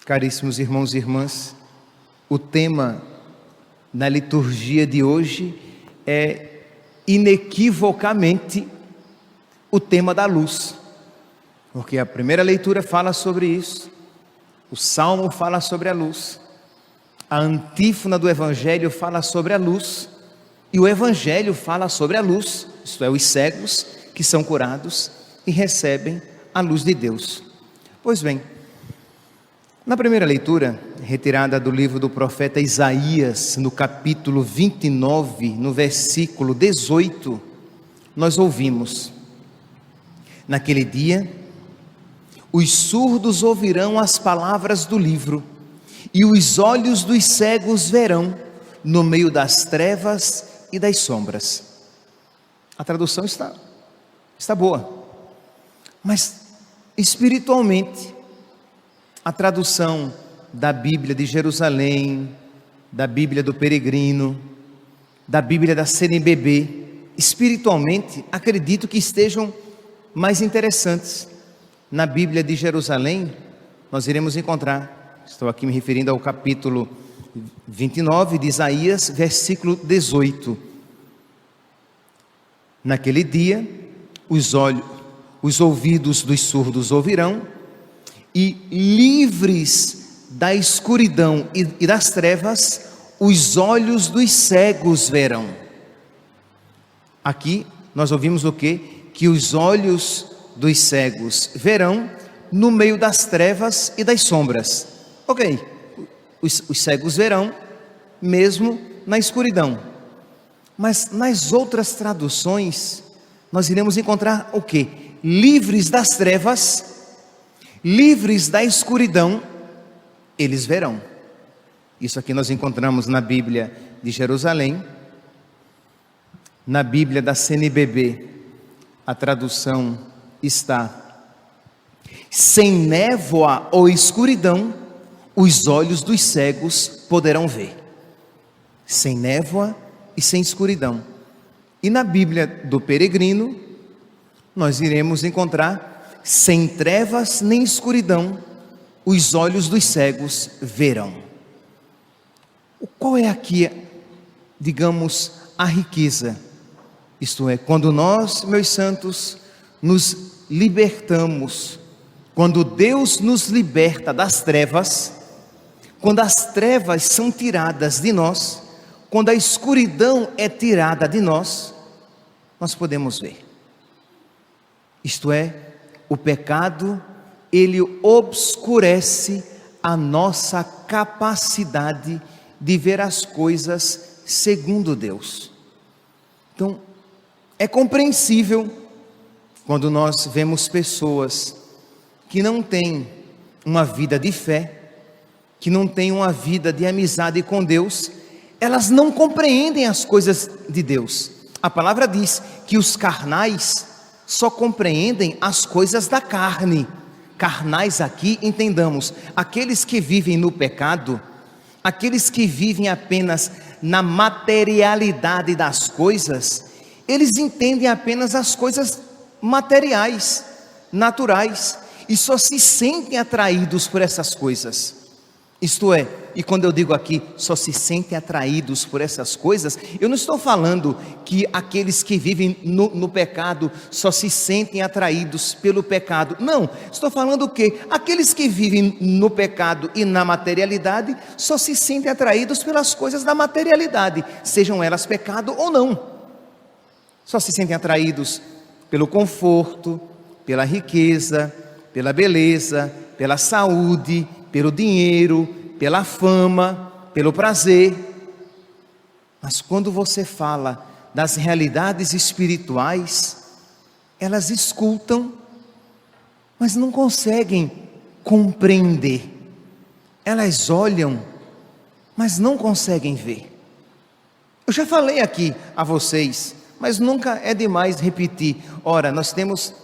Caríssimos irmãos e irmãs, o tema na liturgia de hoje é inequivocamente o tema da luz, porque a primeira leitura fala sobre isso, o Salmo fala sobre a luz, a antífona do Evangelho fala sobre a luz, e o Evangelho fala sobre a luz, isto é, os cegos que são curados e recebem a luz de Deus. Pois bem, na primeira leitura, retirada do livro do profeta Isaías, no capítulo 29, no versículo 18, nós ouvimos: naquele dia, os surdos ouvirão as palavras do livro, e os olhos dos cegos verão no meio das trevas e das sombras. A tradução está boa, mas espiritualmente, a tradução da Bíblia de Jerusalém, da Bíblia do Peregrino, da Bíblia da CNBB, espiritualmente, acredito que estejam mais interessantes. Na Bíblia de Jerusalém, nós iremos encontrar, estou aqui me referindo ao capítulo 29 de Isaías, versículo 18. Naquele dia, os ouvidos dos surdos ouvirão, e livres da escuridão e das trevas, os olhos dos cegos verão. Aqui nós ouvimos o quê? Que os olhos dos cegos verão no meio das trevas e das sombras. Ok, os cegos verão mesmo na escuridão. Mas nas outras traduções, nós iremos encontrar o quê? Livres das trevas, livres da escuridão, eles verão. Isso aqui nós encontramos na Bíblia de Jerusalém. Na Bíblia da CNBB, a tradução está: sem névoa ou escuridão, os olhos dos cegos poderão ver. Sem névoa e sem escuridão. E na Bíblia do Peregrino, nós iremos encontrar: sem trevas nem escuridão, os olhos dos cegos verão. Qual é aqui, digamos, a riqueza? Isto é, quando nós, meus santos, nos libertamos, quando Deus nos liberta das trevas, quando as trevas são tiradas de nós, quando a escuridão é tirada de nós, nós podemos ver. Isto é, o pecado, ele obscurece a nossa capacidade de ver as coisas segundo Deus. Então, é compreensível quando nós vemos pessoas que não têm uma vida de fé, que não têm uma vida de amizade com Deus, elas não compreendem as coisas de Deus. A palavra diz que os carnais só compreendem as coisas da carne. Carnais aqui, entendamos, aqueles que vivem no pecado, aqueles que vivem apenas na materialidade das coisas, eles entendem apenas as coisas materiais, naturais, e só se sentem atraídos por essas coisas. Isto é, e quando eu digo aqui, só se sentem atraídos por essas coisas, eu não estou falando que aqueles que vivem no pecado só se sentem atraídos pelo pecado. Não, estou falando que aqueles que vivem no pecado e na materialidade só se sentem atraídos pelas coisas da materialidade, sejam elas pecado ou não. Só se sentem atraídos pelo conforto, pela riqueza, pela beleza, pela saúde, pelo dinheiro, pela fama, pelo prazer. Mas quando você fala das realidades espirituais, elas escutam, mas não conseguem compreender. Elas olham, mas não conseguem ver. Eu já falei aqui a vocês, mas nunca é demais repetir. Ora, nós temos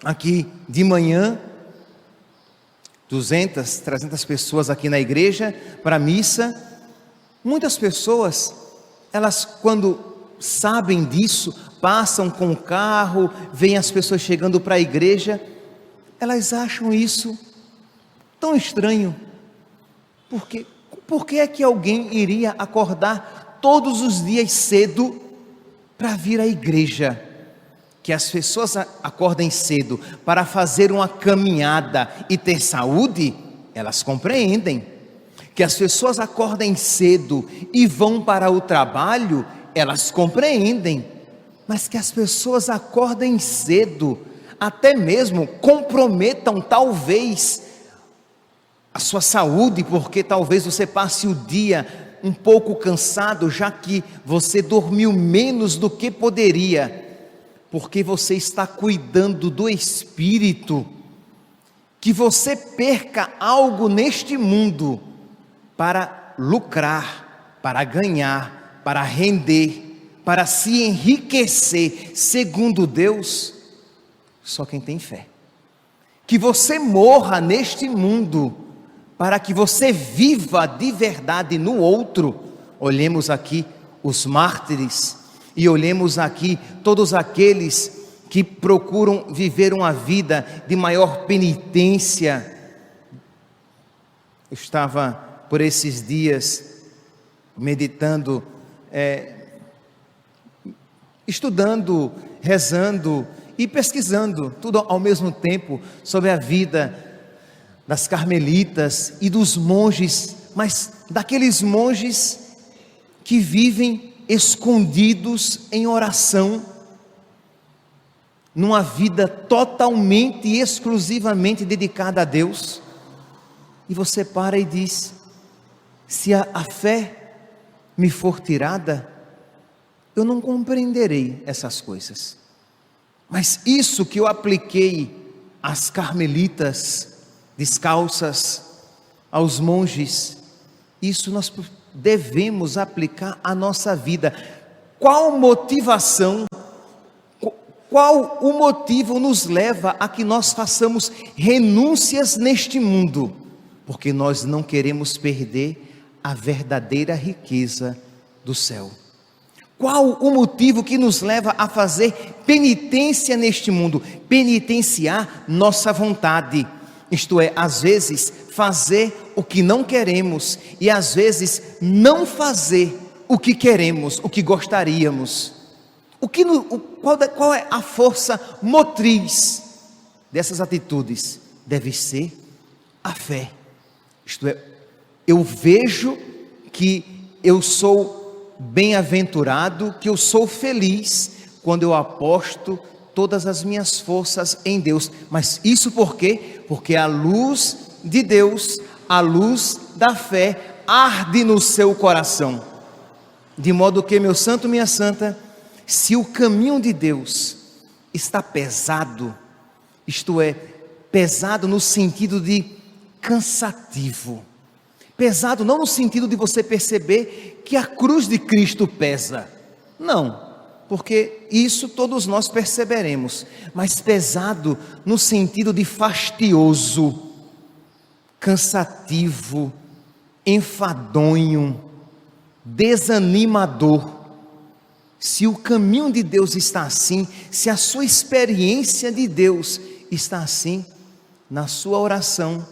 aqui de manhã 200, 300 pessoas aqui na igreja para a missa. Muitas pessoas, elas quando sabem disso, passam com o carro, veem as pessoas chegando para a igreja, elas acham isso tão estranho. Por que é que alguém iria acordar todos os dias cedo para vir à igreja? Que as pessoas acordem cedo para fazer uma caminhada e ter saúde, elas compreendem. Que as pessoas acordem cedo e vão para o trabalho, elas compreendem. Mas que as pessoas acordem cedo, até mesmo comprometam talvez a sua saúde, porque talvez você passe o dia um pouco cansado, já que você dormiu menos do que poderia, porque você está cuidando do espírito, que você perca algo neste mundo para lucrar, para ganhar, para render, para se enriquecer segundo Deus, só quem tem fé. Que você morra neste mundo para que você viva de verdade no outro. Olhemos aqui os mártires e olhemos aqui todos aqueles que procuram viver uma vida de maior penitência. Eu estava por esses dias meditando, estudando, rezando e pesquisando, tudo ao mesmo tempo, sobre a vida das carmelitas e dos monges, mas daqueles monges que vivem escondidos em oração, numa vida totalmente e exclusivamente dedicada a Deus. E você para e diz: se a fé me for tirada, eu não compreenderei essas coisas. Mas isso que eu apliquei às carmelitas descalças, aos monges, isso nós devemos aplicar à nossa vida. Qual motivação, qual o motivo nos leva a que nós façamos renúncias neste mundo? Porque nós não queremos perder a verdadeira riqueza do céu. Qual o motivo que nos leva a fazer penitência neste mundo? Penitenciar nossa vontade. Isto é, às vezes fazer o que não queremos e às vezes não fazer o que queremos, o que gostaríamos. Qual é a força motriz dessas atitudes? Deve ser a fé. Isto é, eu vejo que eu sou bem-aventurado, que eu sou feliz quando eu aposto todas as minhas forças em Deus. Mas isso por quê? Porque a luz de Deus, a luz da fé arde no seu coração, de modo que, meu santo, minha santa, se o caminho de Deus está pesado, isto é, pesado no sentido de cansativo, pesado não no sentido de você perceber que a cruz de Cristo pesa, não, porque isso todos nós perceberemos, mas pesado no sentido de fastioso, cansativo, enfadonho, desanimador. Se o caminho de Deus está assim, se a sua experiência de Deus está assim, na sua oração,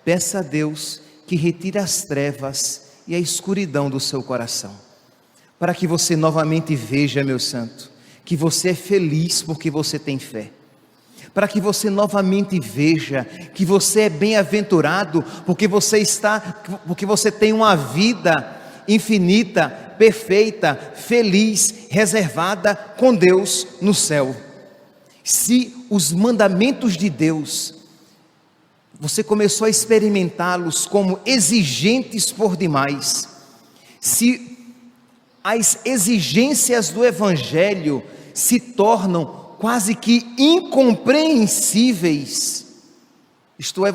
peça a Deus que retire as trevas e a escuridão do seu coração, para que você novamente veja, meu santo, que você é feliz porque você tem fé, para que você novamente veja que você é bem-aventurado porque você tem uma vida infinita, perfeita, feliz, reservada com Deus no céu. Se os mandamentos de Deus, você começou a experimentá-los como exigentes por demais, se as exigências do Evangelho se tornam quase que incompreensíveis, isto é,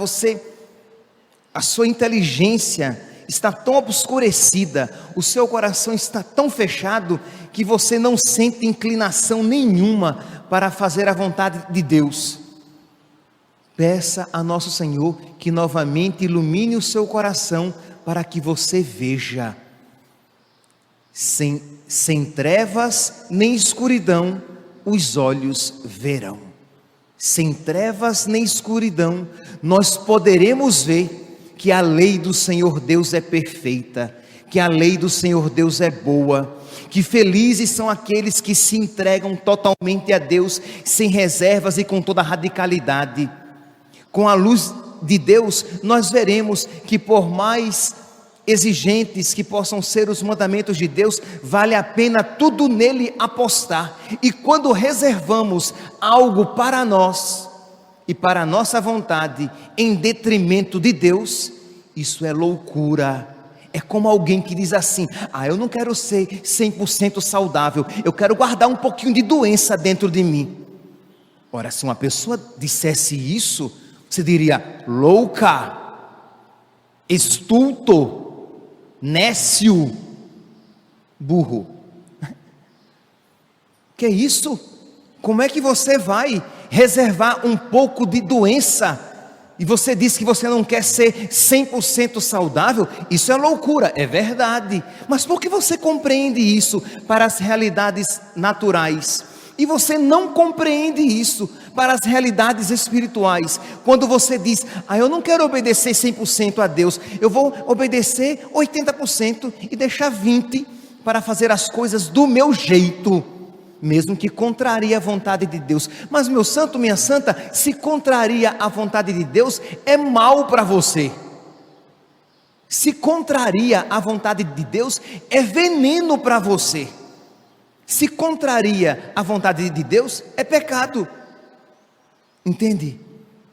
a sua inteligência está tão obscurecida, o seu coração está tão fechado, que você não sente inclinação nenhuma para fazer a vontade de Deus. Peça a nosso Senhor que novamente ilumine o seu coração, para que você veja, sem trevas nem escuridão, os olhos verão. Sem trevas nem escuridão, nós poderemos ver que a lei do Senhor Deus é perfeita, que a lei do Senhor Deus é boa, que felizes são aqueles que se entregam totalmente a Deus, sem reservas e com toda radicalidade. Com a luz de Deus, nós veremos que por mais exigentes que possam ser os mandamentos de Deus, vale a pena tudo nele apostar. E quando reservamos algo para nós e para a nossa vontade em detrimento de Deus, isso é loucura. É como alguém que diz assim: eu não quero ser 100% saudável, eu quero guardar um pouquinho de doença dentro de mim. Ora, se uma pessoa dissesse isso, você diria: louca, estulto, nécio, burro. Que é isso? Como é que você vai reservar um pouco de doença e você diz que você não quer ser 100% saudável? Isso é loucura, é verdade. Mas por que você compreende isso para as realidades naturais e você não compreende isso para as realidades espirituais? Quando você diz: eu não quero obedecer 100% a Deus, eu vou obedecer 80% e deixar 20% para fazer as coisas do meu jeito, mesmo que contraria a vontade de Deus. Mas meu santo, minha santa, se contraria a vontade de Deus, é mal para você. Se contraria a vontade de Deus, é veneno para você. Se contraria a vontade de Deus, é pecado. Entende?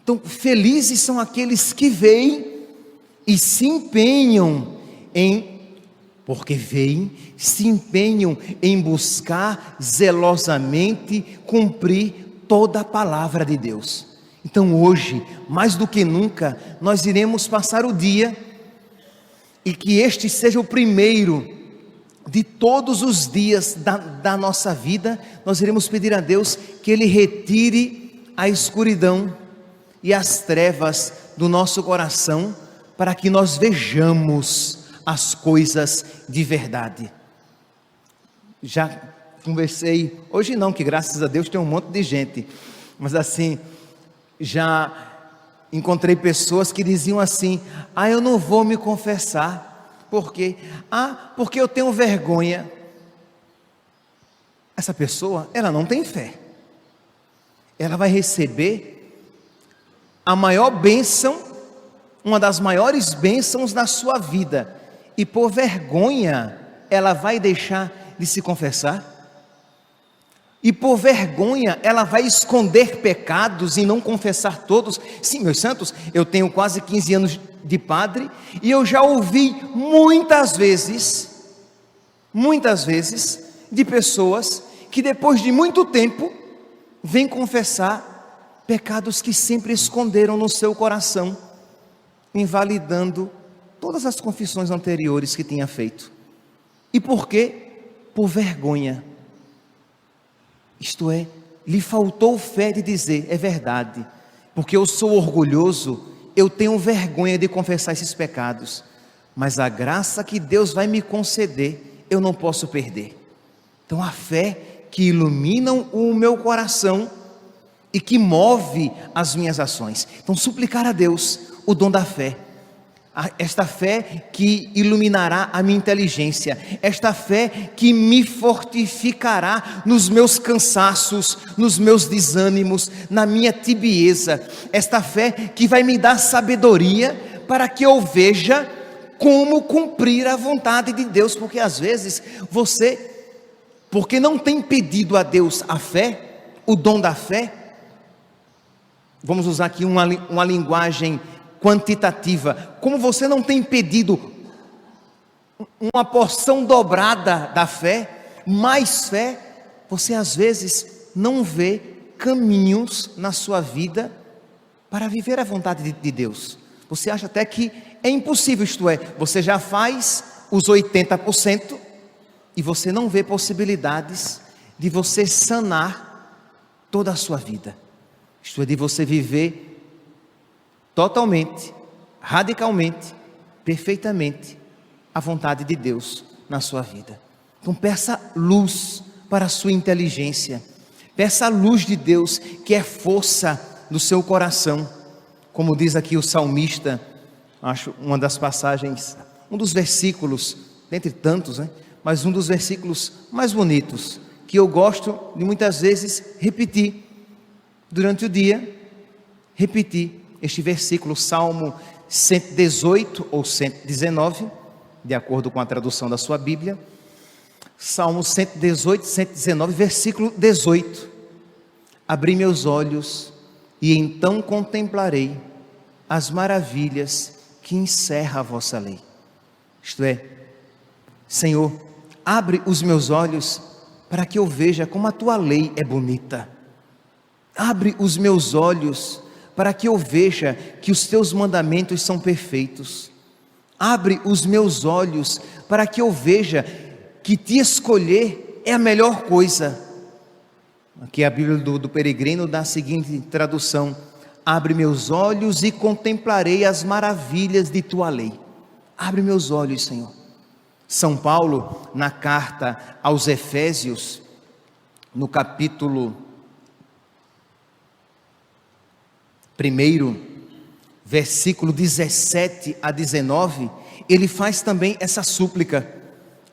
Então, felizes são aqueles que veem e se empenham se empenham em buscar zelosamente cumprir toda a palavra de Deus. Então hoje, mais do que nunca, nós iremos passar o dia, e que este seja o primeiro de todos os dias da nossa vida. Nós iremos pedir a Deus que Ele retire a escuridão e as trevas do nosso coração, para que nós vejamos as coisas de verdade. Já conversei, hoje não, que graças a Deus tem um monte de gente, mas assim, já encontrei pessoas que diziam assim: eu não vou me confessar, por quê? Porque eu tenho vergonha. Essa pessoa, ela não tem fé. Ela vai receber a maior bênção, uma das maiores bênçãos da sua vida, e por vergonha ela vai deixar de se confessar, e por vergonha ela vai esconder pecados e não confessar todos. Sim, meus santos, eu tenho quase 15 anos de padre, e eu já ouvi muitas vezes, de pessoas que depois de muito tempo, vêm confessar pecados que sempre esconderam no seu coração, invalidando todas as confissões anteriores que tinha feito. E por quê? Por vergonha. Isto é, lhe faltou fé de dizer: é verdade, porque eu sou orgulhoso, eu tenho vergonha de confessar esses pecados, mas a graça que Deus vai me conceder, eu não posso perder. Então a fé que ilumina o meu coração e que move as minhas ações. Então suplicar a Deus o dom da fé, esta fé que iluminará a minha inteligência, esta fé que me fortificará nos meus cansaços, nos meus desânimos, na minha tibieza, esta fé que vai me dar sabedoria para que eu veja como cumprir a vontade de Deus. Porque às vezes porque não tem pedido a Deus a fé, o dom da fé, vamos usar aqui uma linguagem quantitativa, como você não tem pedido uma porção dobrada da fé, mais fé, você às vezes não vê caminhos na sua vida para viver a vontade de Deus. Você acha até que é impossível, isto é, você já faz os 80% e você não vê possibilidades de você sanar toda a sua vida, isto é, de você viver totalmente, radicalmente, perfeitamente a vontade de Deus na sua vida. Então peça luz para a sua inteligência, peça a luz de Deus, que é força do seu coração, como diz aqui o salmista, Acho uma das passagens, um dos versículos, dentre tantos, né? Mas um dos versículos mais bonitos, que eu gosto de muitas vezes repetir durante o dia, repetir este versículo, Salmo 118 ou 119, de acordo com a tradução da sua Bíblia, Salmo 118, 119, versículo 18. Abri meus olhos e então contemplarei as maravilhas que encerra a vossa lei. Isto é, Senhor, abre os meus olhos para que eu veja como a tua lei é bonita. Abre os meus olhos para que eu veja que os teus mandamentos são perfeitos. Abre os meus olhos para que eu veja que te escolher é a melhor coisa. Aqui a Bíblia do Peregrino dá a seguinte tradução: abre meus olhos e contemplarei as maravilhas de tua lei. Abre meus olhos, Senhor. São Paulo, na carta aos Efésios, no capítulo 1, versículo 17 a 19, ele faz também essa súplica.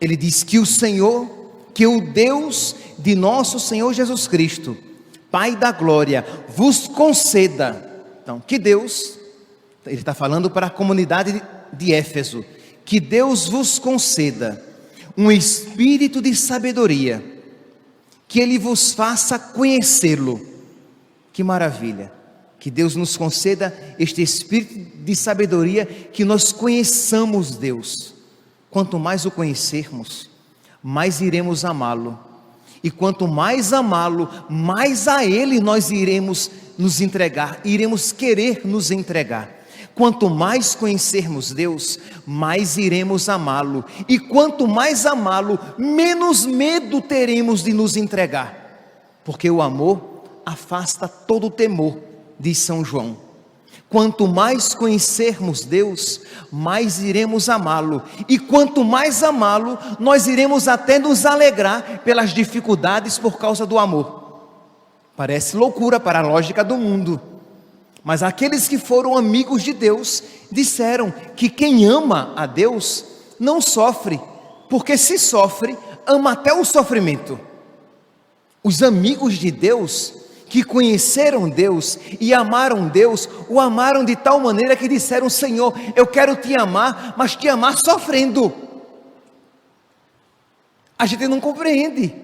Ele diz que o Senhor, que o Deus de nosso Senhor Jesus Cristo, Pai da glória, vos conceda. Então, que Deus, ele está falando para a comunidade de Éfeso, que Deus vos conceda um espírito de sabedoria, que Ele vos faça conhecê-lo. Que maravilha! Que Deus nos conceda este espírito de sabedoria, que nós conheçamos Deus. Quanto mais o conhecermos, mais iremos amá-lo. E quanto mais amá-lo, mais a Ele nós iremos nos entregar, iremos querer nos entregar. Quanto mais conhecermos Deus, mais iremos amá-lo. E quanto mais amá-lo, menos medo teremos de nos entregar. Porque o amor afasta todo o temor, diz São João. Quanto mais conhecermos Deus, mais iremos amá-lo. E quanto mais amá-lo, nós iremos até nos alegrar pelas dificuldades por causa do amor. Parece loucura para a lógica do mundo, mas aqueles que foram amigos de Deus disseram que quem ama a Deus não sofre, porque se sofre, ama até o sofrimento. Os amigos de Deus, que conheceram Deus e amaram Deus, o amaram de tal maneira que disseram: Senhor, eu quero te amar, mas te amar sofrendo. A gente não compreende.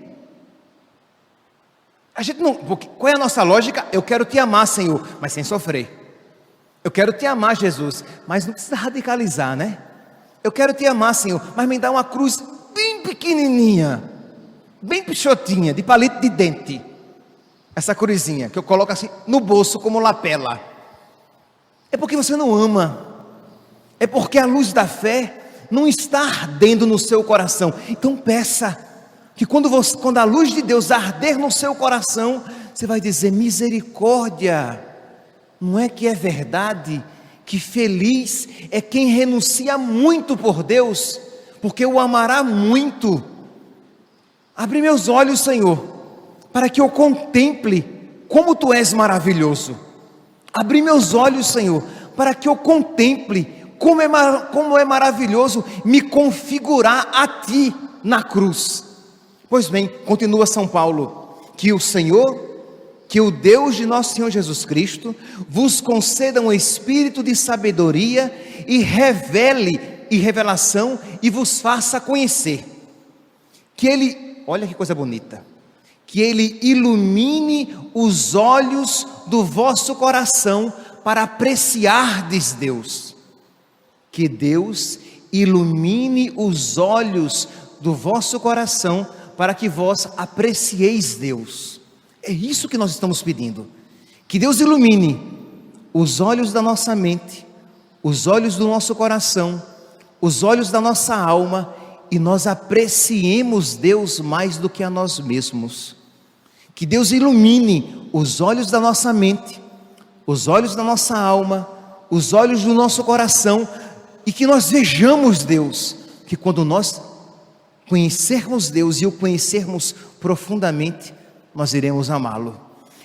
A gente não, qual é a nossa lógica? Eu quero te amar, Senhor, mas sem sofrer. Eu quero te amar, Jesus, mas não precisa radicalizar, né? Eu quero te amar, Senhor, mas me dá uma cruz bem pequenininha, bem pichotinha, de palito de dente. Essa cruzinha que eu coloco assim no bolso como lapela. É porque você não ama. É porque a luz da fé não está ardendo no seu coração. Então peça que quando a luz de Deus arder no seu coração, você vai dizer: misericórdia. Não é que é verdade que feliz é quem renuncia muito por Deus, porque o amará muito. Abre meus olhos, Senhor, para que eu contemple como tu és maravilhoso. Abri meus olhos, Senhor, para que eu contemple como é maravilhoso me configurar a ti na cruz. Pois bem, continua São Paulo: que o Senhor, que o Deus de nosso Senhor Jesus Cristo vos conceda um espírito de sabedoria e revelação e vos faça conhecer. Que Ele, olha que coisa bonita, que Ele ilumine os olhos do vosso coração para apreciardes Deus. Que Deus ilumine os olhos do vosso coração para que vós aprecieis Deus. É isso que nós estamos pedindo. Que Deus ilumine os olhos da nossa mente, os olhos do nosso coração, os olhos da nossa alma, e nós apreciemos Deus mais do que a nós mesmos. Que Deus ilumine os olhos da nossa mente, os olhos da nossa alma, os olhos do nosso coração, e que nós vejamos Deus, que quando nós conhecermos Deus e o conhecermos profundamente, nós iremos amá-lo.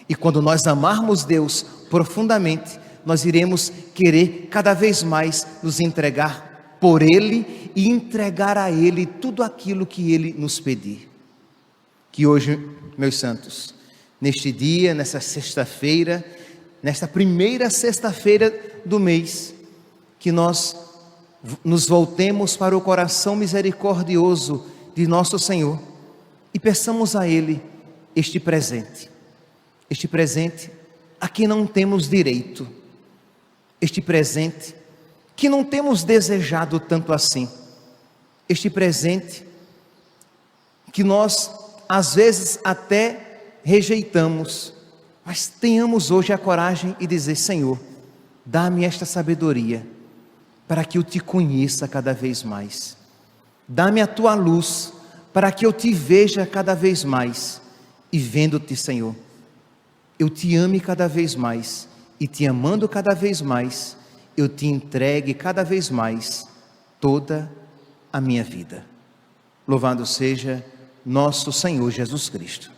E quando nós amarmos Deus profundamente, nós iremos querer cada vez mais nos entregar por Ele e entregar a Ele tudo aquilo que Ele nos pedir. Que hoje, meus santos, neste dia, nessa sexta-feira, nesta primeira sexta-feira do mês, que nós nos voltemos para o coração misericordioso de nosso Senhor e peçamos a Ele este presente a que não temos direito, este presente que não temos desejado tanto assim, este presente que nós às vezes até rejeitamos, mas tenhamos hoje a coragem e dizer: Senhor, dá-me esta sabedoria para que eu te conheça cada vez mais, dá-me a tua luz para que eu te veja cada vez mais, e vendo-te, Senhor, eu te ame cada vez mais, e te amando cada vez mais, eu te entregue cada vez mais toda a minha vida. Louvado seja nosso Senhor Jesus Cristo.